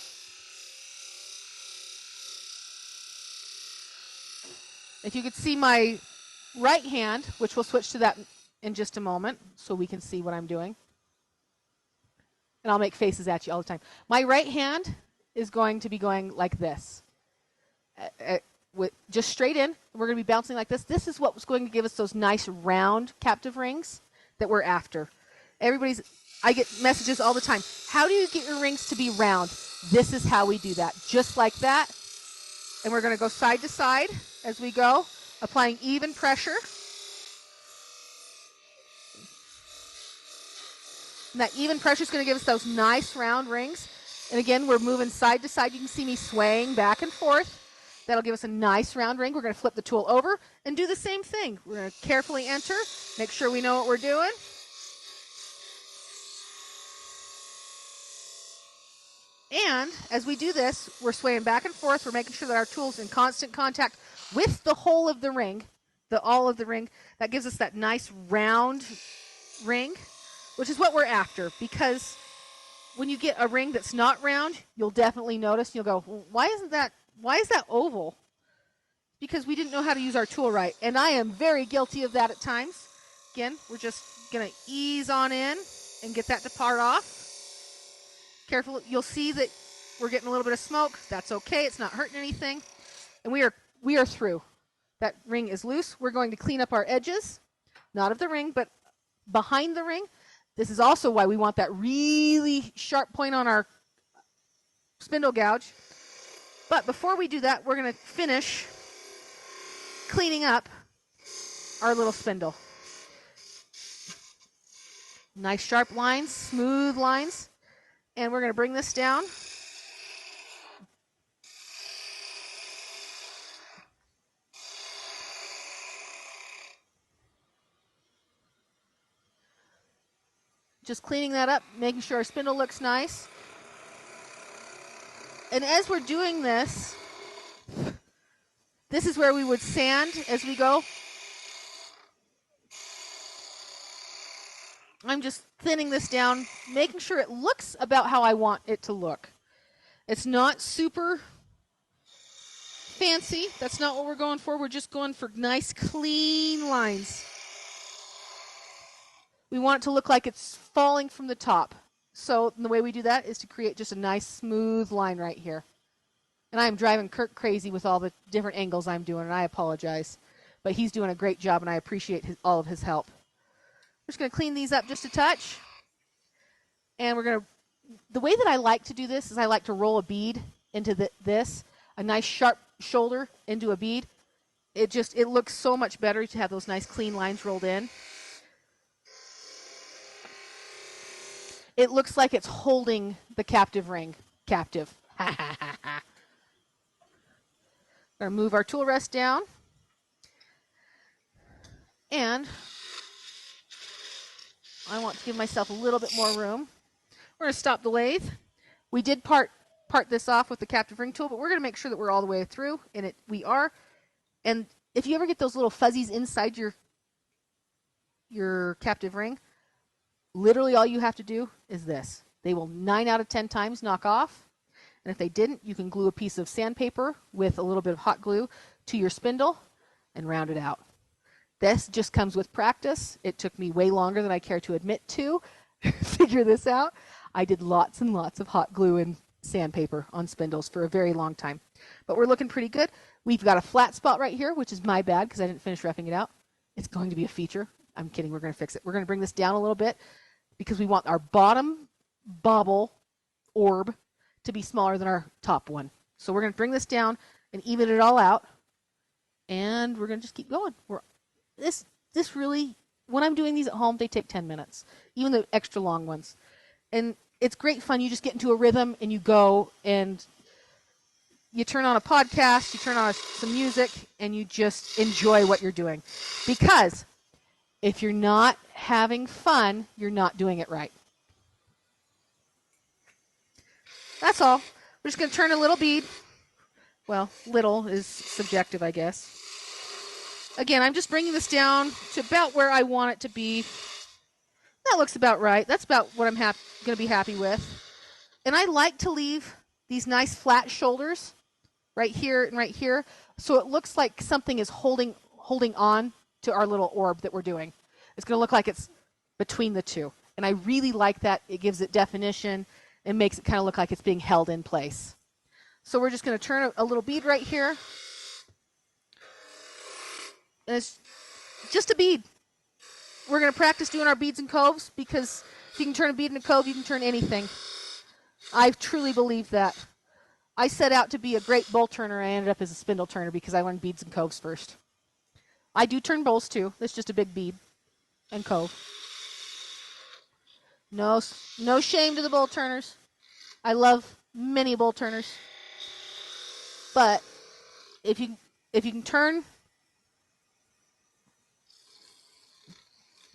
If you could see my right hand, which we'll switch to that in just a moment so we can see what I'm doing. And I'll make faces at you all the time. My right hand is going to be going like this. With just straight in. We're going to be bouncing like this. This is what's going to give us those nice round captive rings that we're after. I get messages all the time. How do you get your rings to be round? This is how we do that. Just like that. And we're going to go side to side as we go, applying even pressure. And that even pressure is going to give us those nice round rings. And again, we're moving side to side. You can see me swaying back and forth. That'll give us a nice round ring. We're going to flip the tool over and do the same thing. We're going to carefully enter, make sure we know what we're doing. And as we do this, we're swaying back and forth. We're making sure that our tool's in constant contact with the whole of the ring, the all of the ring. That gives us that nice round ring, which is what we're after, because when you get a ring that's not round, you'll definitely notice, you'll go, well, why is that oval? Because we didn't know how to use our tool right. And I am very guilty of that at times. Again, we're just going to ease on in and get that to part off. Careful, you'll see that we're getting a little bit of smoke. That's okay, it's not hurting anything. And we are through. That ring is loose. We're going to clean up our edges, not of the ring, but behind the ring. This is also why we want that really sharp point on our spindle gouge. But before we do that, we're going to finish cleaning up our little spindle. Nice sharp lines, smooth lines. And we're going to bring this down. Just cleaning that up, making sure our spindle looks nice. And as we're doing this, this is where we would sand as we go. I'm just thinning this down, making sure it looks about how I want it to look. It's not super fancy. That's not what we're going for. We're just going for nice, clean lines. We want it to look like it's falling from the top. So the way we do that is to create just a nice, smooth line right here. And I am driving Kirk crazy with all the different angles I'm doing, and I apologize. But he's doing a great job, and I appreciate all of his help. We're just going to clean these up just a touch. And we're going to, the way that I like to do this is I like to roll a bead into this, a nice sharp shoulder into a bead. It looks so much better to have those nice clean lines rolled in. It looks like it's holding the captive ring captive. We're going to move our tool rest down. And I want to give myself a little bit more room. We're going to stop the lathe. We did part this off with the captive ring tool, but we're going to make sure that we're all the way through, and we are. And if you ever get those little fuzzies inside your captive ring, literally all you have to do is this. They will 9 out of 10 times knock off. And if they didn't, you can glue a piece of sandpaper with a little bit of hot glue to your spindle and round it out. This just comes with practice. It took me way longer than I care to admit to figure this out. I did lots and lots of hot glue and sandpaper on spindles for a very long time. But we're looking pretty good. We've got a flat spot right here, which is my bad because I didn't finish roughing it out. It's going to be a feature. I'm kidding. We're going to fix it. We're going to bring this down a little bit because we want our bottom bobble orb to be smaller than our top one. So we're going to bring this down and even it all out. And we're going to just keep going. This really, when I'm doing these at home, they take 10 minutes, even the extra long ones. And it's great fun. You just get into a rhythm and you go and you turn on a podcast, you turn on some music, and you just enjoy what you're doing. Because if you're not having fun, you're not doing it right. That's all. We're just going to turn a little bead. Well, little is subjective, I guess. Again, I'm just bringing this down to about where I want it to be. That looks about right. That's about what I'm going to be happy with. And I like to leave these nice flat shoulders right here and right here, so it looks like something is holding on to our little orb that we're doing. It's going to look like it's between the two. And I really like that. It gives it definition and makes it kind of look like it's being held in place. So we're just going to turn a little bead right here. And it's just a bead. We're going to practice doing our beads and coves because if you can turn a bead in a cove, you can turn anything. I truly believe that. I set out to be a great bowl turner. I ended up as a spindle turner because I learned beads and coves first. I do turn bowls too. It's just a big bead and cove. No shame to the bowl turners. I love many bowl turners, but if you can turn,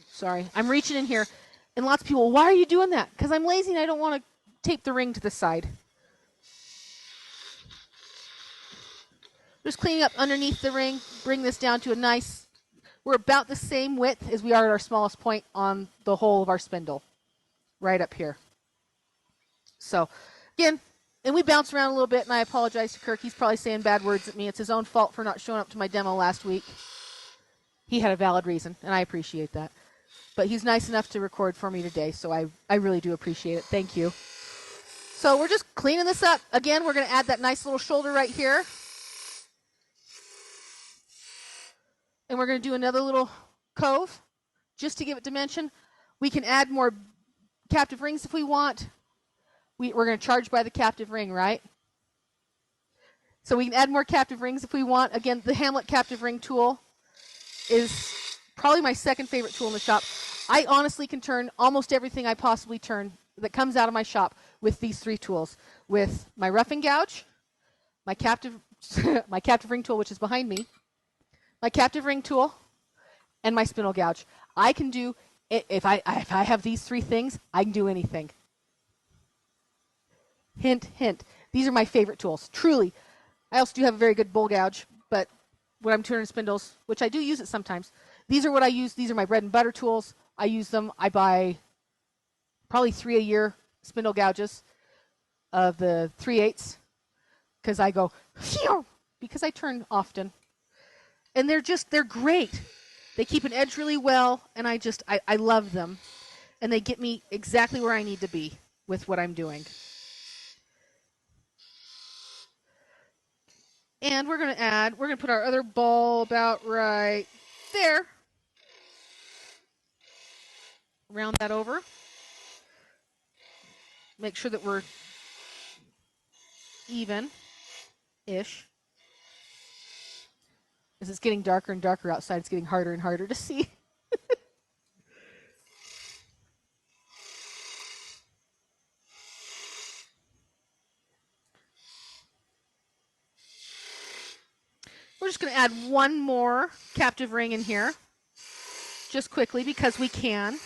sorry, I'm reaching in here, and lots of people, why are you doing that? Because I'm lazy and I don't want to tape the ring to the side. Just cleaning up underneath the ring, bring this down to a nice, we're about the same width as we are at our smallest point on the whole of our spindle, right up here. So, again, and we bounce around a little bit, and I apologize to Kirk. He's probably saying bad words at me. It's his own fault for not showing up to my demo last week. He had a valid reason, and I appreciate that. But he's nice enough to record for me today, so I really do appreciate it. Thank you. So we're just cleaning this up. Again, we're going to add that nice little shoulder right here. And we're going to do another little cove just to give it dimension. We can add more captive rings if we want. We're going to charge by the captive ring, right? So we can add more captive rings if we want. Again, the Hamlet Captive Ring tool is probably my second favorite tool in the shop. I honestly can turn almost everything I possibly turn that comes out of my shop with these three tools. With my rough and gouge, my captive ring tool, which is behind me, my captive ring tool, and my spindle gouge. I can do, if I have these three things, I can do anything. Hint, hint. These are my favorite tools, truly. I also do have a very good bowl gouge, but when I'm turning spindles, which I do use it sometimes, these are what I use. These are my bread and butter tools. I use them. I buy probably 3 a year spindle gouges of the 3/8 because I go, phew, because I turn often. And they're great. They keep an edge really well, and I love them. And they get me exactly where I need to be with what I'm doing. And we're going to put our other ball about right there. Round that over. Make sure that we're even-ish. As it's getting darker and darker outside, it's getting harder and harder to see. We're just going to add one more captive ring in here, just quickly because we can.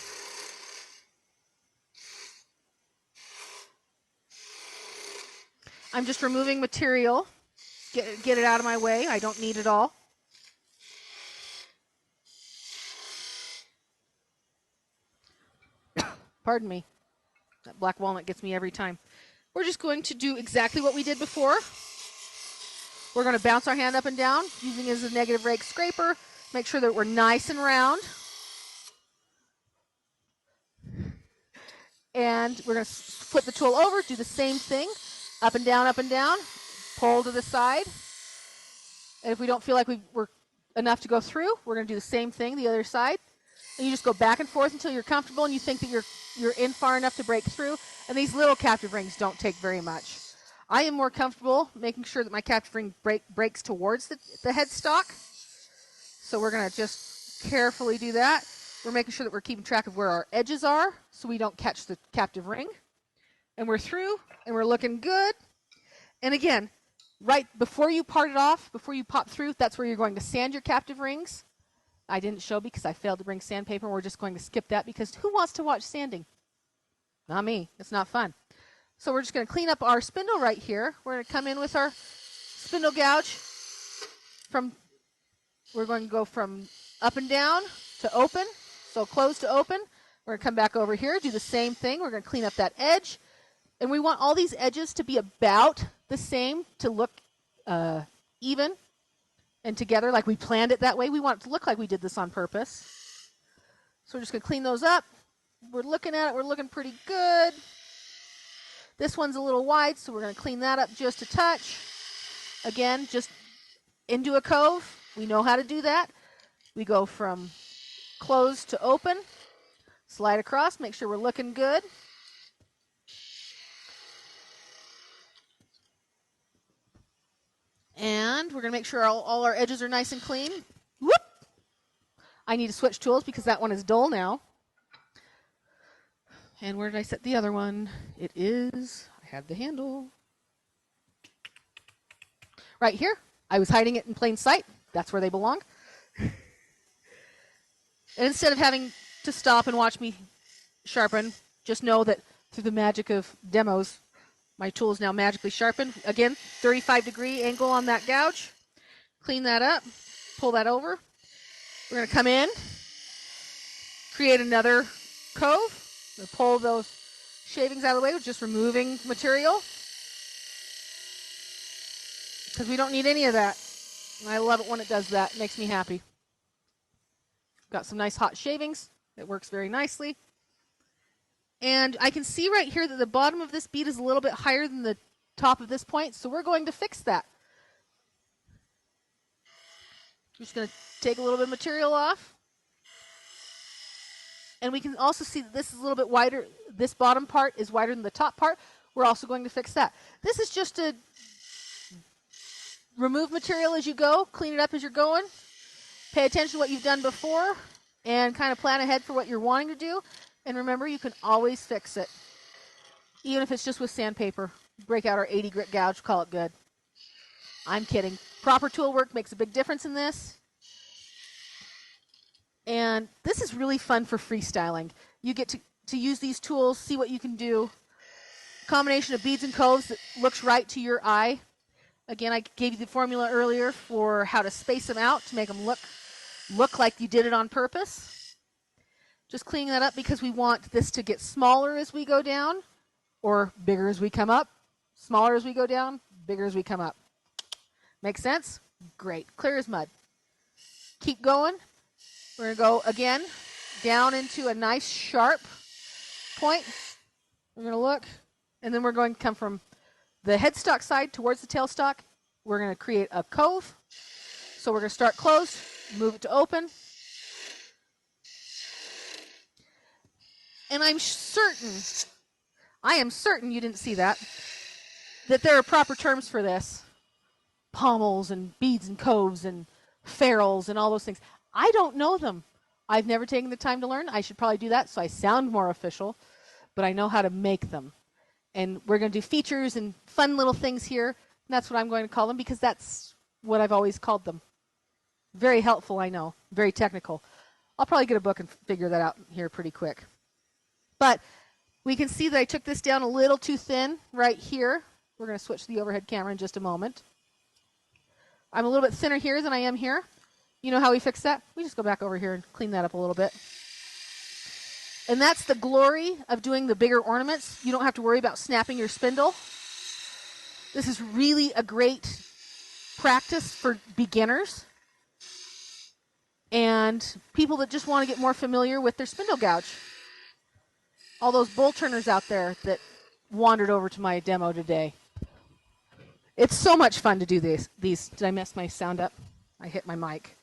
I'm just removing material, get it out of my way. I don't need it all. Pardon me. That black walnut gets me every time. We're just going to do exactly what we did before. We're going to bounce our hand up and down using it as a negative rake scraper. Make sure that we're nice and round. And we're going to flip the tool over, do the same thing. Up and down, pull to the side. And if we don't feel like we're enough to go through, we're going to do the same thing, the other side. And you just go back and forth until you're comfortable and you think that you're in far enough to break through. And these little captive rings don't take very much. I am more comfortable making sure that my captive ring breaks towards the headstock. So we're going to just carefully do that. We're making sure that we're keeping track of where our edges are so we don't catch the captive ring. And we're through, and we're looking good. And again, right before you part it off, before you pop through, that's where you're going to sand your captive rings. I didn't show because I failed to bring sandpaper. We're just going to skip that because who wants to watch sanding? Not me. It's not fun. So we're just going to clean up our spindle right here. We're going to come in with our spindle gouge. We're going to go from up and down to open. So close to open. We're going to come back over here, do the same thing. We're going to clean up that edge. And we want all these edges to be about the same, to look even and together like we planned it that way. We want it to look like we did this on purpose. So we're just going to clean those up. We're looking at it. We're looking pretty good. This one's a little wide, so we're going to clean that up just a touch. Again, just into a cove. We know how to do that. We go from closed to open. Slide across. Make sure we're looking good. And we're going to make sure all our edges are nice and clean. Whoop! I need to switch tools because that one is dull now. And where did I set the other one? It is, I had the handle. Right here. I was hiding it in plain sight. That's where they belong. And instead of having to stop and watch me sharpen, just know that through the magic of demos, my tool is now magically sharpened. Again, 35-degree angle on that gouge. Clean that up. Pull that over. We're going to come in, create another cove. We'll pull those shavings out of the way with just removing material, because we don't need any of that. And I love it when it does that. It makes me happy. Got some nice hot shavings. It works very nicely. And I can see right here that the bottom of this bead is a little bit higher than the top of this point, so we're going to fix that. I'm just going to take a little bit of material off. And we can also see that this is a little bit wider. This bottom part is wider than the top part. We're also going to fix that. This is just to remove material as you go, clean it up as you're going, pay attention to what you've done before, and kind of plan ahead for what you're wanting to do. And remember, you can always fix it, even if it's just with sandpaper. Break out our 80 grit gouge, call it good. I'm kidding. Proper tool work makes a big difference in this. And this is really fun for freestyling. You get to use these tools, see what you can do. Combination of beads and coves that looks right to your eye. Again, I gave you the formula earlier for how to space them out to make them look like you did it on purpose. Just cleaning that up because we want this to get smaller as we go down, or bigger as we come up. Smaller as we go down, bigger as we come up. Make sense? Great. Clear as mud. Keep going. We're going to go again down into a nice sharp point. We're going to look, and then we're going to come from the headstock side towards the tailstock. We're going to create a cove. So we're going to start closed, move it to open. And I am certain you didn't see that there are proper terms for this. Pommels and beads and coves and ferrules and all those things. I don't know them. I've never taken the time to learn. I should probably do that so I sound more official, but I know how to make them. And we're going to do features and fun little things here. And that's what I'm going to call them because that's what I've always called them. Very helpful, I know. Very technical. I'll probably get a book and figure that out here pretty quick. But we can see that I took this down a little too thin right here. We're going to switch to the overhead camera in just a moment. I'm a little bit thinner here than I am here. You know how we fix that? We just go back over here and clean that up a little bit. And that's the glory of doing the bigger ornaments. You don't have to worry about snapping your spindle. This is really a great practice for beginners and people that just want to get more familiar with their spindle gouge. All those bowl turners out there that wandered over to my demo today. It's so much fun to do these. Did I mess my sound up? I hit my mic.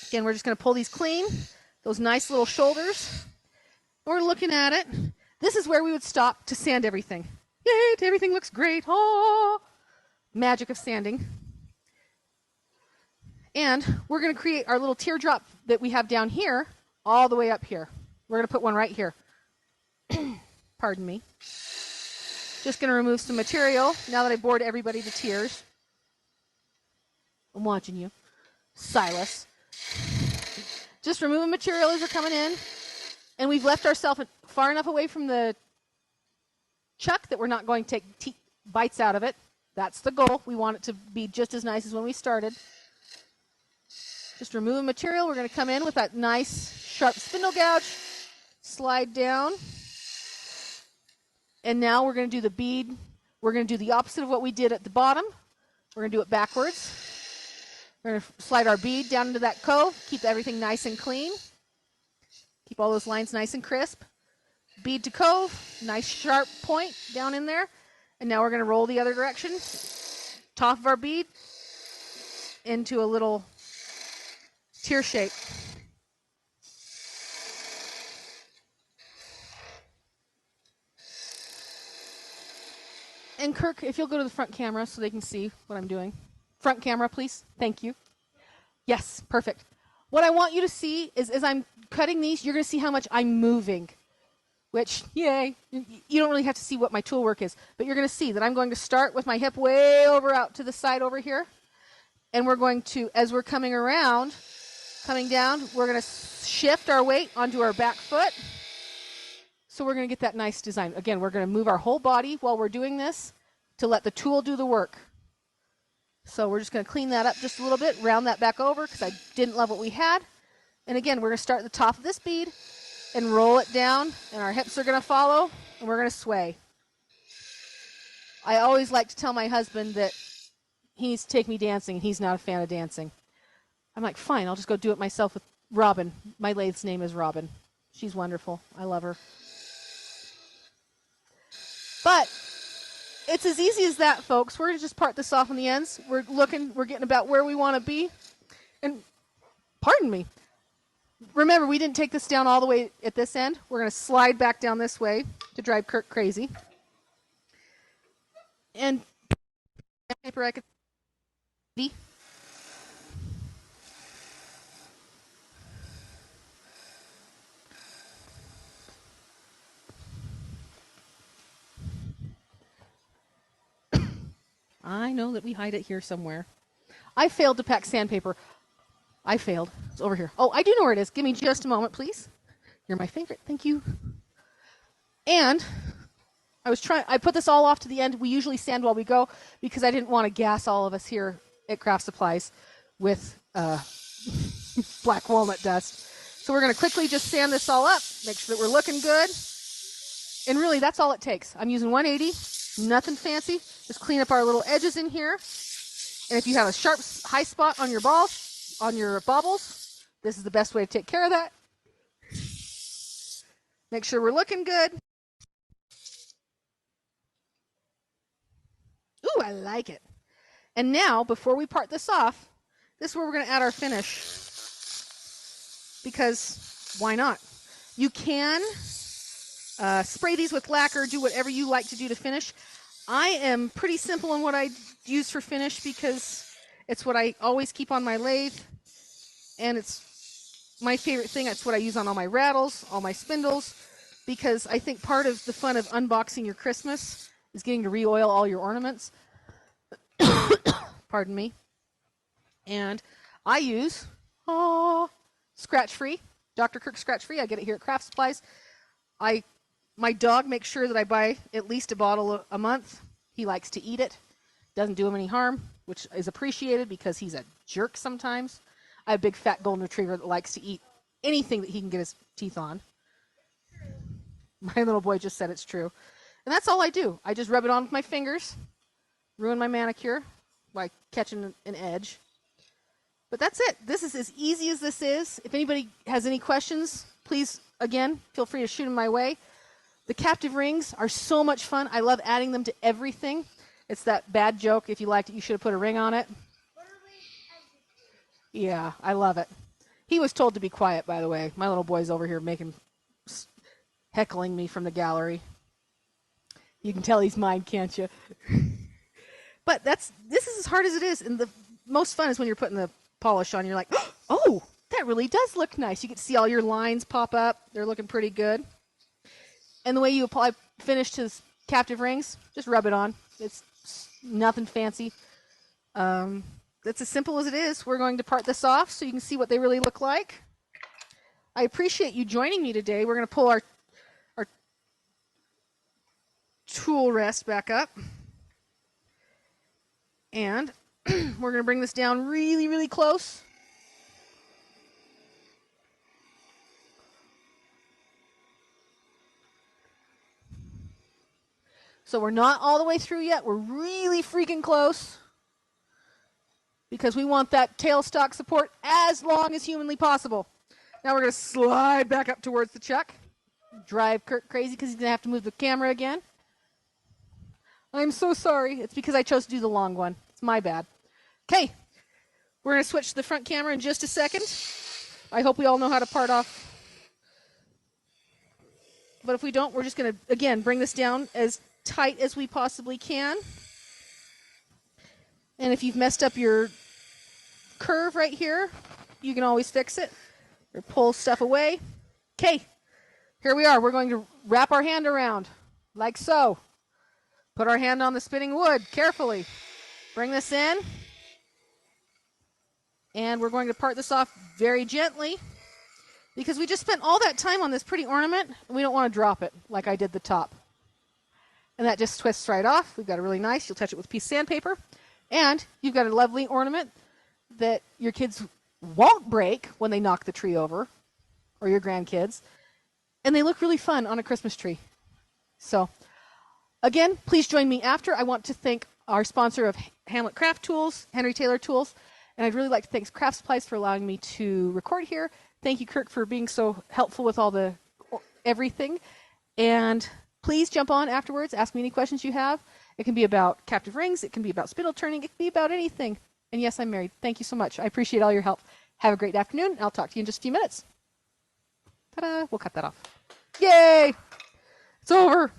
Again, we're just going to pull these clean. Those nice little shoulders. We're looking at it. This is where we would stop to sand everything. Yay, everything looks great. Oh, magic of sanding. And we're going to create our little teardrop that we have down here all the way up here. We're going to put one right here. Pardon me. Just going to remove some material now that I bored everybody to tears. I'm watching you. Silas. Just removing material as they're coming in. And we've left ourselves far enough away from the chuck that we're not going to take bites out of it. That's the goal. We want it to be just as nice as when we started. Just removing material. We're going to come in with that nice sharp spindle gouge. Slide down. And now we're going to do the bead. We're going to do the opposite of what we did at the bottom. We're going to do it backwards. We're going to slide our bead down into that cove. Keep everything nice and clean. Keep all those lines nice and crisp. Bead to cove. Nice sharp point down in there. And now we're going to roll the other direction. Top of our bead into a little tear shape. And Kirk, if you'll go to the front camera so they can see what I'm doing. Front camera, please. Thank you. Yes, perfect. What I want you to see is as I'm cutting these, you're going to see how much I'm moving. which, yay, you don't really have to see what my tool work is, but you're going to see that I'm going to start with my hip way over out to the side over here. And we're going to, as we're coming around, coming down, we're going to shift our weight onto our back foot. So we're going to get that nice design. Again, we're going to move our whole body while we're doing this to let the tool do the work. So we're just going to clean that up just a little bit, round that back over because I didn't love what we had. And again, we're going to start at the top of this bead and roll it down, and our hips are going to follow, and we're going to sway. I always like to tell my husband that he needs to take me dancing, and he's not a fan of dancing. I'm like, fine, I'll just go do it myself with Robin. My lathe's name is Robin. She's wonderful. I love her. But it's as easy as that, folks. We're going to just part this off on the ends. We're getting about where we want to be. And pardon me. Remember, we didn't take this down all the way at this end. We're going to slide back down this way to drive Kirk crazy. And paper I could see. I know that we hide it here somewhere. I failed to pack sandpaper. I failed. It's over here. Oh, I do know where it is. Give me just a moment, please. You're my favorite. Thank you. And I put this all off to the end. We usually sand while we go because I didn't want to gas all of us here at Craft Supplies with black walnut dust. So we're going to quickly just sand this all up, make sure that we're looking good. And really, that's all it takes. I'm using 180, nothing fancy. Just clean up our little edges in here. And if you have a sharp high spot on your balls, on your baubles, this is the best way to take care of that. Make sure we're looking good. Ooh, I like it. And now, before we part this off, this is where we're going to add our finish. Because why not? You can spray these with lacquer, do whatever you like to do to finish. I am pretty simple in what I use for finish because it's what I always keep on my lathe. And it's my favorite thing. It's what I use on all my rattles, all my spindles, because I think part of the fun of unboxing your Christmas is getting to re-oil all your ornaments. Pardon me. And I use scratch-free, Dr. Kirk scratch-free. I get it here at Craft Supplies. My dog makes sure that I buy at least a bottle a month. He likes to eat it. Doesn't do him any harm, which is appreciated because he's a jerk sometimes. I have a big fat golden retriever that likes to eat anything that he can get his teeth on. My little boy just said it's true. And that's all I do. I just rub it on with my fingers, ruin my manicure by catching an edge. But that's it. This is as easy as this is. If anybody has any questions, please, again, feel free to shoot them my way. The captive rings are so much fun. I love adding them to everything. It's that bad joke, if you liked it, you should have put a ring on it. Yeah, I love it. He was told to be quiet, by the way. My little boy's over here heckling me from the gallery. You can tell he's mine, can't you? But this is as hard as it is. And the most fun is when you're putting the polish on. You're like, oh, that really does look nice. You get to see all your lines pop up. They're looking pretty good. And the way you apply finish to captive rings, just rub it on. It's nothing fancy. It's as simple as it is. We're going to part this off so you can see what they really look like. I appreciate you joining me today. We're going to pull our tool rest back up. And we're going to bring this down really, really close. So we're not all the way through yet. We're really freaking close because we want that tailstock support as long as humanly possible. Now we're going to slide back up towards the chuck. Drive Kirk crazy because he's going to have to move the camera again. I'm so sorry. It's because I chose to do the long one. It's my bad. Okay. We're going to switch to the front camera in just a second. I hope we all know how to part off. But if we don't, we're just going to, again, bring this down as tight as we possibly can. And if you've messed up your curve right here, you can always fix it or pull stuff away. Okay. Here we are. We're going to wrap our hand around, like so. Put our hand on the spinning wood carefully. Bring this in. And we're going to part this off very gently because we just spent all that time on this pretty ornament, and we don't want to drop it like I did the top. And that just twists right off. We've got a really nice, you'll touch it with a piece of sandpaper, and you've got a lovely ornament that your kids won't break when they knock the tree over, or your grandkids, and they look really fun on a Christmas tree. So, again, please join me after. I want to thank our sponsor of Hamlet Craft Tools, Henry Taylor Tools, and I'd really like to thank Craft Supplies for allowing me to record here. Thank you, Kirk, for being so helpful with all the everything. And please jump on afterwards. Ask me any questions you have. It can be about captive rings. It can be about spindle turning. It can be about anything. And yes, I'm married. Thank you so much. I appreciate all your help. Have a great afternoon. I'll talk to you in just a few minutes. Ta-da! We'll cut that off. Yay! It's over.